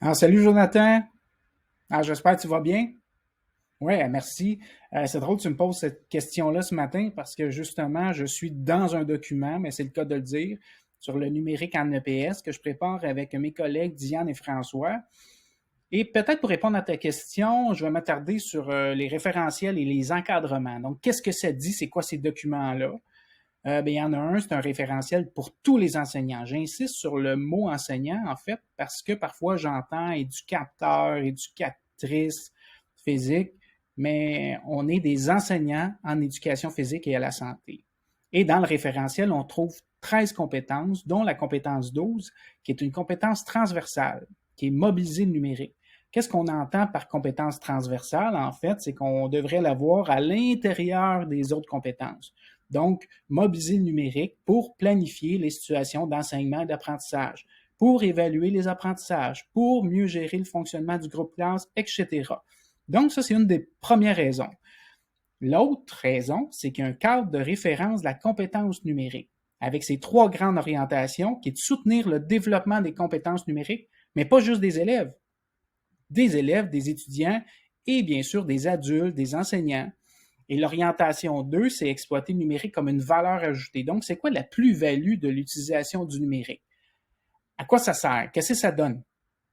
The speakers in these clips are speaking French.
Ah, salut Jonathan. J'espère que tu vas bien. Oui, merci. C'est drôle que tu me poses cette question-là ce matin parce que justement, je suis dans un document, mais c'est le cas de le dire, sur le numérique en EPS que je prépare avec mes collègues Diane et François. Et peut-être pour répondre à ta question, je vais m'attarder sur les référentiels et les encadrements. Donc, qu'est-ce que ça dit? C'est quoi ces documents-là? Il y en a un, c'est un référentiel pour tous les enseignants. J'insiste sur le mot enseignant, en fait, parce que parfois j'entends éducateur, éducatrice physique, mais on est des enseignants en éducation physique et à la santé. Et dans le référentiel, on trouve 13 compétences, dont la compétence 12, qui est une compétence transversale, qui est mobiliser le numérique. Qu'est-ce qu'on entend par compétence transversale? En fait, c'est qu'on devrait l'avoir à l'intérieur des autres compétences. Donc, mobiliser le numérique pour planifier les situations d'enseignement et d'apprentissage, pour évaluer les apprentissages, pour mieux gérer le fonctionnement du groupe classe, etc. Donc, ça, c'est une des premières raisons. L'autre raison, c'est qu'il y a un cadre de référence de la compétence numérique, avec ces trois grandes orientations, qui est de soutenir le développement des compétences numériques, mais pas juste des élèves, des étudiants et bien sûr des adultes, des enseignants. Et l'orientation 2, c'est exploiter le numérique comme une valeur ajoutée. Donc, c'est quoi la plus-value de l'utilisation du numérique? À quoi ça sert? Qu'est-ce que ça donne?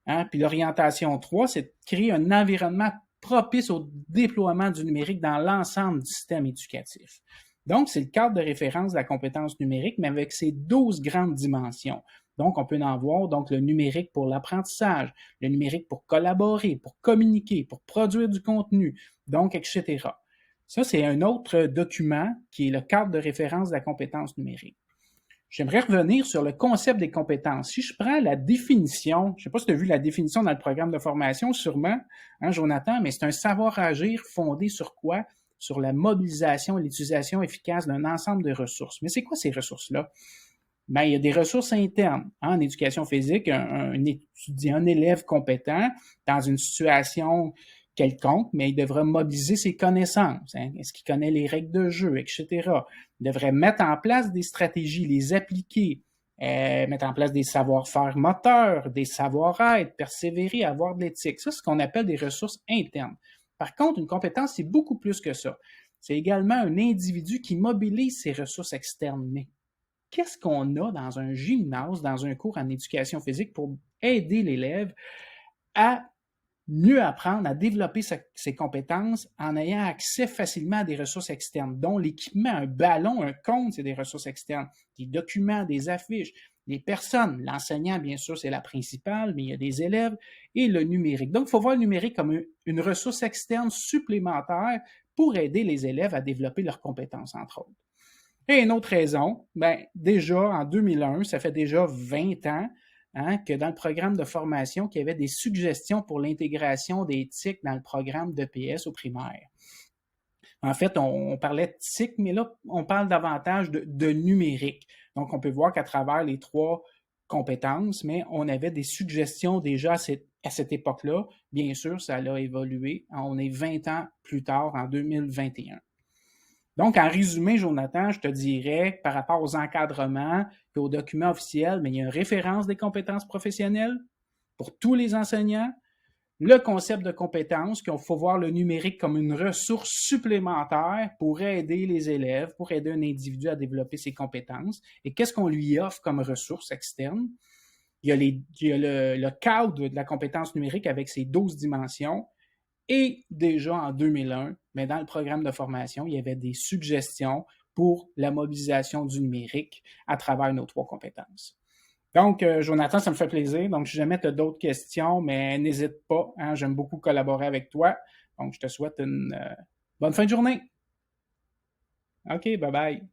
Hein? Puis l'orientation 3, c'est de créer un environnement propice au déploiement du numérique dans l'ensemble du système éducatif. Donc, c'est le cadre de référence de la compétence numérique, mais avec ses 12 grandes dimensions. Donc, on peut en voir donc le numérique pour l'apprentissage, le numérique pour collaborer, pour communiquer, pour produire du contenu, donc, etc. Ça, c'est un autre document qui est le cadre de référence de la compétence numérique. J'aimerais revenir sur le concept des compétences. Si je prends la définition, je ne sais pas si tu as vu la définition dans le programme de formation, sûrement, hein, Jonathan, mais c'est un savoir-agir fondé sur quoi? Sur la mobilisation et l'utilisation efficace d'un ensemble de ressources. Mais c'est quoi ces ressources-là? Ben, il y a des ressources internes. Hein, en éducation physique, un étudiant, un élève compétent dans une situation quelconque, mais il devra mobiliser ses connaissances. Hein. Est-ce qu'il connaît les règles de jeu, etc. Il devrait mettre en place des stratégies, les appliquer, mettre en place des savoir-faire moteurs, des savoir-être, persévérer, avoir de l'éthique. Ça, c'est ce qu'on appelle des ressources internes. Par contre, une compétence, c'est beaucoup plus que ça. C'est également un individu qui mobilise ses ressources externes. Mais qu'est-ce qu'on a dans un gymnase, dans un cours en éducation physique pour aider l'élève à mieux apprendre à développer ses compétences en ayant accès facilement à des ressources externes, dont l'équipement, un ballon, un compte, c'est des ressources externes, des documents, des affiches, des personnes. L'enseignant, bien sûr, c'est la principale, mais il y a des élèves et le numérique. Donc, il faut voir le numérique comme une ressource externe supplémentaire pour aider les élèves à développer leurs compétences, entre autres. Et une autre raison, ben, déjà en 2001, ça fait déjà 20 ans, hein, que dans le programme de formation, qu'il y avait des suggestions pour l'intégration des TIC dans le programme d'EPS au primaire. En fait, on parlait de TIC, mais là, on parle davantage de numérique. Donc, on peut voir qu'à travers les trois compétences, mais on avait des suggestions déjà à cette époque-là. Bien sûr, ça a évolué. On est 20 ans plus tard, en 2021. Donc, en résumé, Jonathan, je te dirais, par rapport aux encadrements et aux documents officiels, mais il y a une référence des compétences professionnelles pour tous les enseignants, le concept de compétences, qu'il faut voir le numérique comme une ressource supplémentaire pour aider les élèves, pour aider un individu à développer ses compétences. Et qu'est-ce qu'on lui offre comme ressource externe? Il y a le cadre de la compétence numérique avec ses 12 dimensions. Et déjà en 2001, mais dans le programme de formation, il y avait des suggestions pour la mobilisation du numérique à travers nos trois compétences. Donc, Jonathan, ça me fait plaisir. Donc, si jamais tu as d'autres questions, mais n'hésite pas. Hein, j'aime beaucoup collaborer avec toi. Donc, je te souhaite une bonne fin de journée. OK, bye bye.